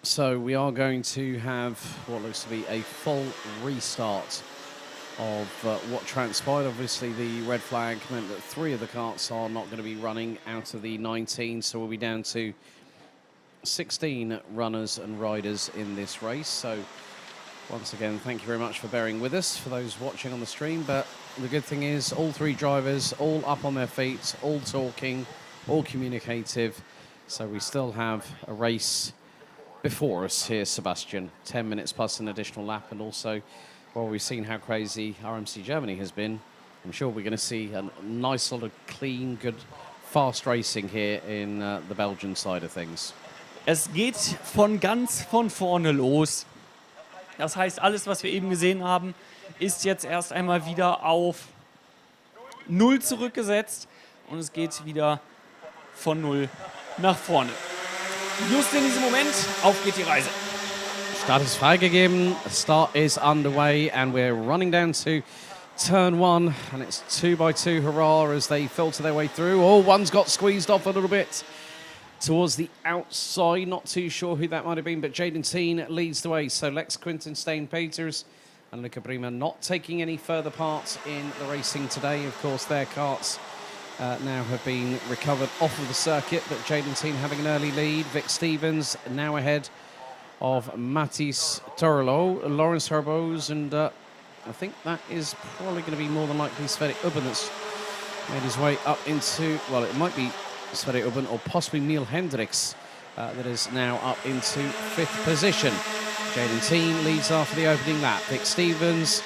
So we are going to have what looks to be a full restart of what transpired. Obviously, the red flag meant that 3 of the karts are not going to be running out of the 19, so we'll be down to 16 runners and riders in this race. So once again, thank you very much for bearing with us, for those watching on the stream. But the good thing is all 3 drivers, all up on their feet, all talking, all communicative. So we still have a race before us here, Sebastian. 10 minutes plus an additional lap. And also, well, we've seen how crazy RMC Germany has been. I'm sure we're going to see a nice sort of clean, good, fast racing here in the Belgian side of things. Es geht ganz von vorne los. Das heißt, alles, was wir eben gesehen haben, ist jetzt erst einmal wieder auf 0 zurückgesetzt. Und es geht wieder von 0 nach vorne. Just in diesem Moment, auf geht die Reise. Start is freigegeben, start is underway, and we're running down to turn 1, and it's 2x2 hurrah as they filter their way through. Oh, one's got squeezed off a little bit towards the outside. Not too sure who that might have been, but Jaden Teen leads the way. So Lex Quinton, Stein Peters, and Luca Brima not taking any further part in the racing today. Of course, their karts now have been recovered off of the circuit, but Jaden Teen having an early lead. Vic Stevens now ahead of Matisse Torlo, Lawrence Herbos, and I think that is probably going to be more than likely Sverre Ubben that's made his way up into, well, it might be Sverre Ubben or possibly Neil Hendricks that is now up into 5th position. Jaden Teen leads after the opening lap. Vic Stevens,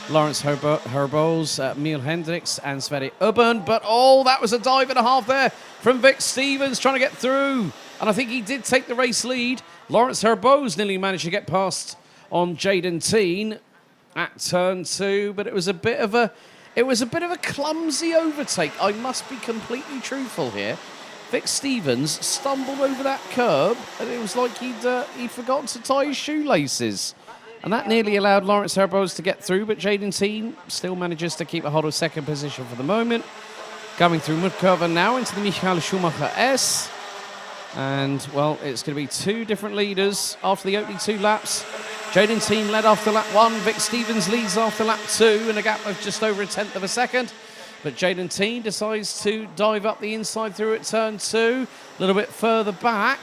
Lawrence Herbos, Neil Hendricks and Sverre Ubben. But, oh, that was a dive and a half there from Vic Stevens trying to get through. And I think he did take the race lead. Lawrence Herbos nearly managed to get past on Jaden Teen at turn 2, but it was a bit of a clumsy overtake. I must be completely truthful here. Vic Stevens stumbled over that curb, and it was like he'd forgotten to tie his shoelaces. And that nearly allowed Lawrence Herbos to get through, but Jaden Teen still manages to keep a hold of 2nd position for the moment. Coming through Mudkurve now into the Michael Schumacher S. And, well, it's going to be 2 different leaders after the opening 2 laps. Jaden Teen led after lap 1. Vic Stevens leads after lap 2 in a gap of just over 1/10 of a second. But Jaden Teen decides to dive up the inside through at turn 2. A little bit further back,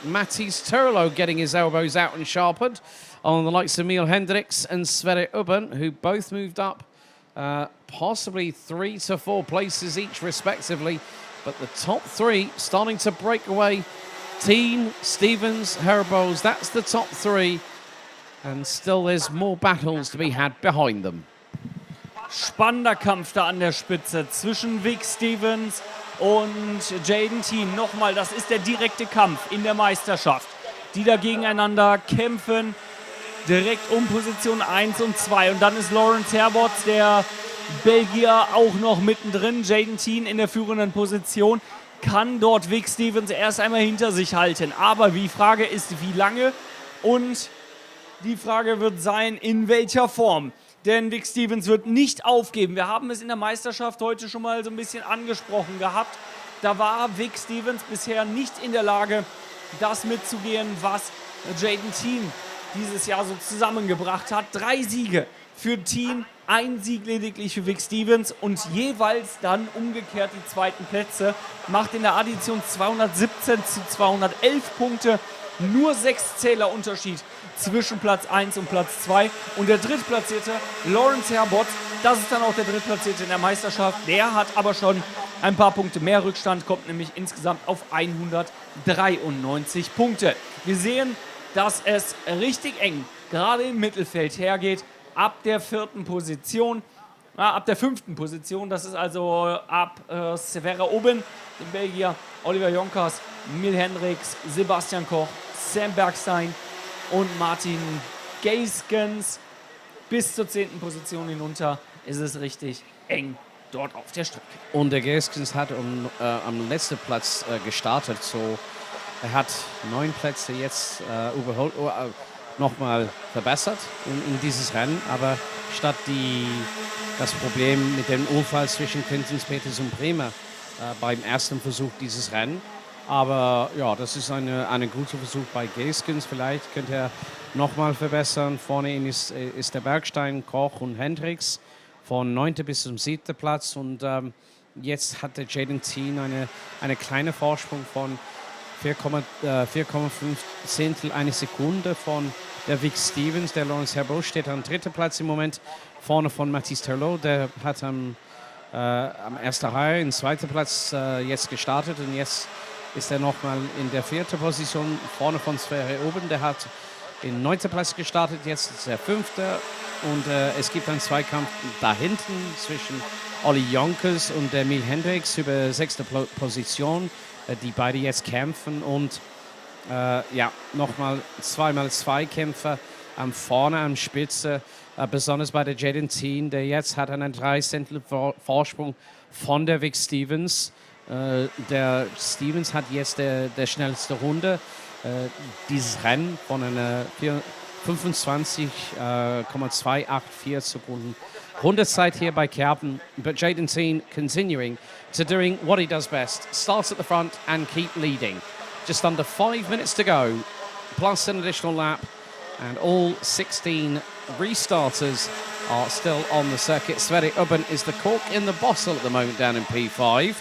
Matisse Turlo getting his elbows out and sharpened on the likes of Neil Hendricks and Sverre Ubben, who both moved up possibly 3 to 4 places each respectively. But the top 3 starting to break away. Teen, Stevens, Herbos, that's the top 3. And still there's more battles to be had behind them. Spannender Kampf da an der Spitze zwischen Vic Stevens und Jaden Teen. Nochmal, das ist der direkte Kampf in der Meisterschaft. Die da gegeneinander kämpfen, direkt um Position 1 und 2. Und dann ist Lawrence Herbots, der Belgier, auch noch mittendrin. Jaden Teen in der führenden Position. Kann dort Vic Stevens erst einmal hinter sich halten. Aber die Frage ist, wie lange? Und die Frage wird sein, in welcher Form. Denn Vic Stevens wird nicht aufgeben. Wir haben es in der Meisterschaft heute schon mal so ein bisschen angesprochen gehabt. Da war Vic Stevens bisher nicht in der Lage, das mitzugehen, was Jaden Teen dieses Jahr so zusammengebracht hat. 3 Siege für Teen, 1 Sieg lediglich für Vic Stevens und jeweils dann umgekehrt die 2. Plätze. Macht in der Addition 217 zu 211 Punkte. Nur 6 Zähler Unterschied zwischen Platz 1 und Platz 2. Und der drittplatzierte Lawrence Herbot, das ist dann auch der drittplatzierte in der Meisterschaft. Der hat aber schon ein paar Punkte mehr Rückstand, kommt nämlich insgesamt auf 193 Punkte. Wir sehen, dass es richtig eng gerade im Mittelfeld hergeht. Ab der 4. Position, ab der 5. Position, das ist also ab Sverre Ubben, dem Belgier, Oliver Jonkers, Neil Hendricks, Sebastian Koch, Sam Bergstein und Martin Geiskens. Bis zur 10. Position hinunter ist es richtig eng dort auf der Strecke. Und der Geiskens hat am letzten Platz gestartet, so er hat 9 Plätze jetzt überholt, nochmal verbessert in dieses Rennen, aber statt das Problem mit dem Unfall zwischen Quintens Peters und Bremer beim ersten Versuch dieses Rennen Aber ja, das ist eine gute Versuch bei Geskens. Vielleicht könnte er nochmal verbessern. Vorne ist der Bergstein, Koch und Hendricks von 9. bis zum 7. Platz. Und jetzt hat der Jaden Teen eine kleine Vorsprung von 4,5 Zehntel eine Sekunde von der Vic Stevens. Der Lawrence Herbeau steht am 3. Platz im Moment. Vorne von Mathis Terlot, der hat am 1. Reihe in 2. Platz jetzt gestartet. Und jetzt ist er nochmal in der 4. Position. Vorne von Sverre oben, der hat in 9. Platz gestartet. Jetzt ist er 5. Und es gibt einen Zweikampf da hinten zwischen Olli Jonkers und Emil Hendricks über 6. Position, die beide jetzt kämpfen. Und ja, nochmal zweimal Zweikämpfer vorne am Spitze, besonders bei der Jaden Teen, der jetzt hat einen 3 Zehntel Vorsprung von der Vic Stevens. Der Stevens hat jetzt der schnellste Runde. Dieses Rennen von einer 25,284 Sekunden Rundezeit here by Kerpen, but Jaden Teen continuing to doing what he does best. Starts at the front and keep leading. Just under 5 minutes to go, plus an additional lap, and all 16 restarters are still on the circuit. Sverre Ubben is the cork in the bottle at the moment down in P5.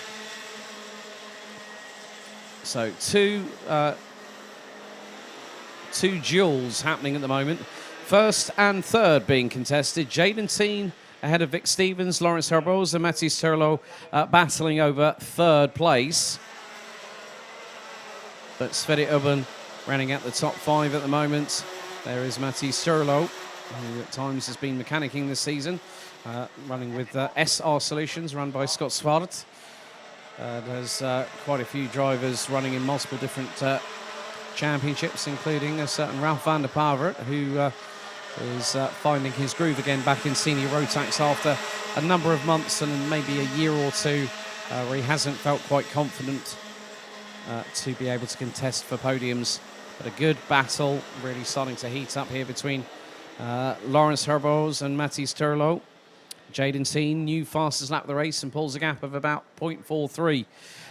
So two duels happening at the moment. First and third being contested. Jaden Teen ahead of Vic Stevens, Lawrence Herbeau and Mathis Terlot battling over third place. But Sverre Ubben running at the top 5 at the moment. There is Mathis Terlot, who at times has been mechanicking this season, running with SR Solutions, run by Scott Swart. There's quite a few drivers running in multiple different championships, including a certain Ralph van der Pavert, who is finding his groove again back in senior Rotax after a number of months and maybe a year or two where he hasn't felt quite confident to be able to contest for podiums. But a good battle really starting to heat up here between Lawrence Herbeau and Mathis Terlot. Jaden Teen, new fastest lap of the race, and pulls a gap of about 0.43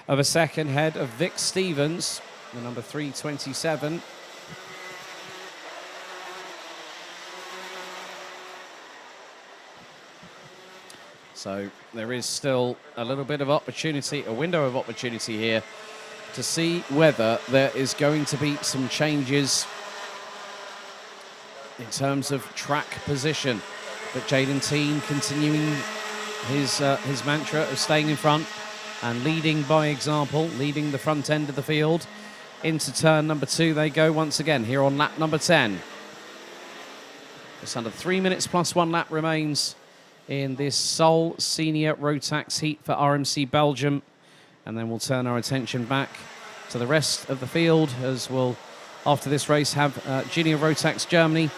of a second head of Vic Stevens, the number 327. So there is still a little bit of opportunity, a window of opportunity here to see whether there is going to be some changes in terms of track position. But Jaden Teen continuing his mantra of staying in front and leading by example, leading the front end of the field. Into turn number 2 they go once again here on lap number 10. Just under 3 minutes plus 1 lap remains in this sole senior Rotax heat for RMC Belgium. And then we'll turn our attention back to the rest of the field as we'll, after this race, have Junior Rotax Germany,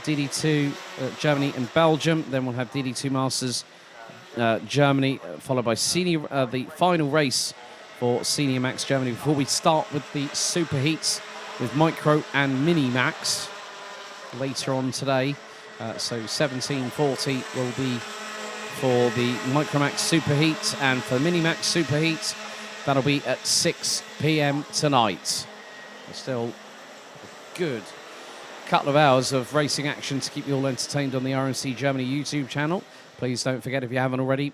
DD2 Germany and Belgium. Then we'll have DD2 Masters Germany, followed by senior the final race for Senior Max Germany before we start with the Super Heats with Micro and Mini Max later on today. So 17:40 will be for the Micromax Super Heat, and for Mini Max Super Heat, that'll be at 6 p.m. tonight. Still a good couple of hours of racing action to keep you all entertained on the RMC Germany YouTube channel. Please don't forget, if you haven't already,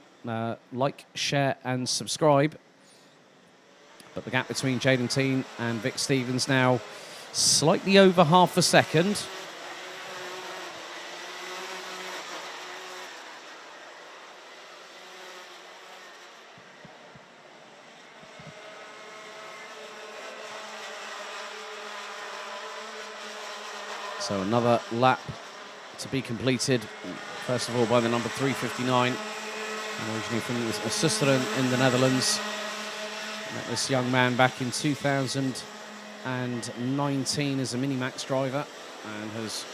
like, share and subscribe. But the gap between Jaden Teen and Vic Stevens now slightly over half a second. So another lap to be completed, first of all by the number 359, originally from Susteren in the Netherlands. Met this young man back in 2019 as a Minimax driver and has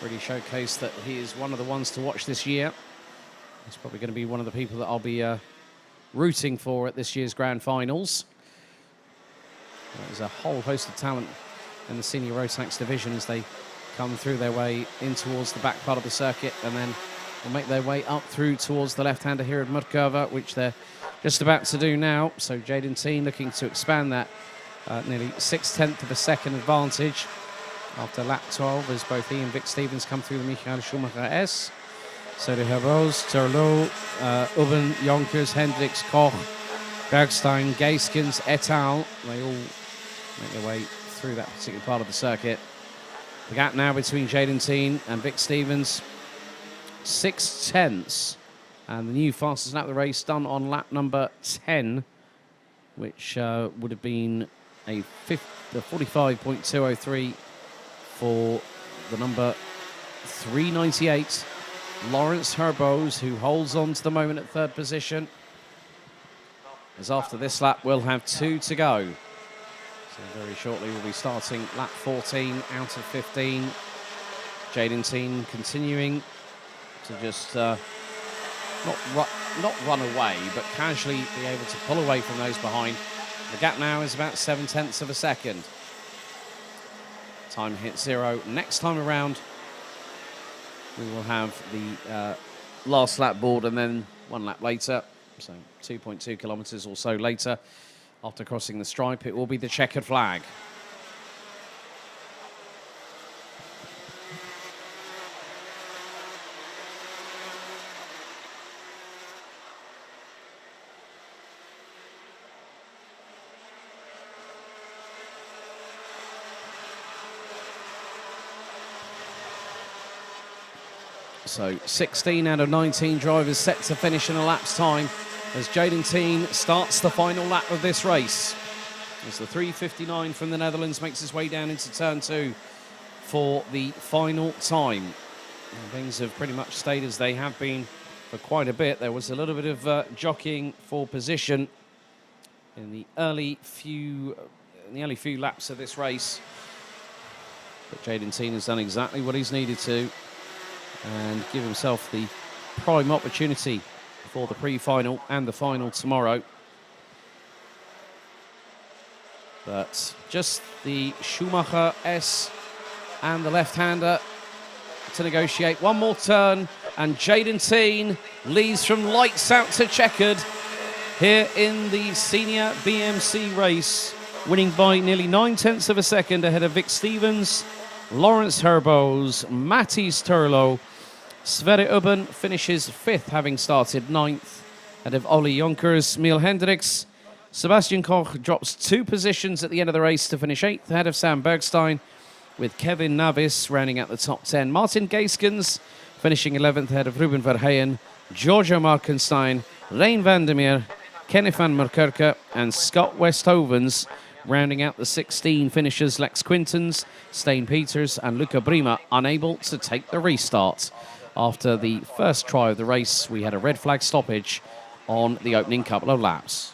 really showcased that he is one of the ones to watch this year. He's probably going to be one of the people that I'll be rooting for at this year's Grand Finals. There's a whole host of talent in the senior Rotax division as they come through their way in towards the back part of the circuit, and then will make their way up through towards the left-hander here at Mudkurva, which they're just about to do now. So Jaden Teen looking to expand that nearly 6/10 of a second advantage after lap 12 as both he and Vic Stevens come through the Michael Schumacher S. So the Herbos, Turlot, Uben, Jonkers, Hendricks, Koch, Bergstein, Gayskens, et al. They all make their way through that particular part of the circuit. The gap now between Jaden Teen and Vic Stevens, 6/10. And the new fastest lap of the race done on lap number 10, which would have been a 45.203 for the number 398, Lawrence Herbos, who holds on to the moment at third position. As after this lap, we'll have 2 to go. So very shortly, we'll be starting lap 14 out of 15. Jaden Teen continuing to just not run away, but casually be able to pull away from those behind. The gap now is about 7/10 of a second. Time hit 0. Next time around, we will have the last lap board, and then 1 lap later, so 2.2 kilometers or so later, after crossing the stripe, it will be the checkered flag. So 16 out of 19 drivers set to finish in a lap's time as Jaden Teen starts the final lap of this race. As the 3:59 from the Netherlands makes its way down into turn 2 for the final time. And things have pretty much stayed as they have been for quite a bit. There was a little bit of jockeying for position in the early few laps of this race. But Jaden Teen has done exactly what he's needed to and give himself the prime opportunity for the pre-final and the final tomorrow. But just the Schumacher S and the left-hander to negotiate. One more turn, and Jaden Teen leads from lights out to checkered here in the senior BMC race, winning by nearly 9/10 of a second ahead of Vic Stevens, Lawrence Herbos, Matthijs Turlo. Sverre Ubben finishes 5th, having started 9th, ahead of Ollie Jonkers, Miel Hendricks. Sebastian Koch drops 2 positions at the end of the race to finish 8th, ahead of Sam Bergstein, with Kevin Navis rounding out the top 10. Martin Gayskens finishing 11th, ahead of Ruben Verheyen, Giorgio Markenstein, Rein Vandermeer, Kenneth van Merkerke, and Scott Westhovens rounding out the 16 finishers. Lex Quintens, Stain Peters, and Luca Brima unable to take the restart. After the first try of the race, we had a red flag stoppage on the opening couple of laps.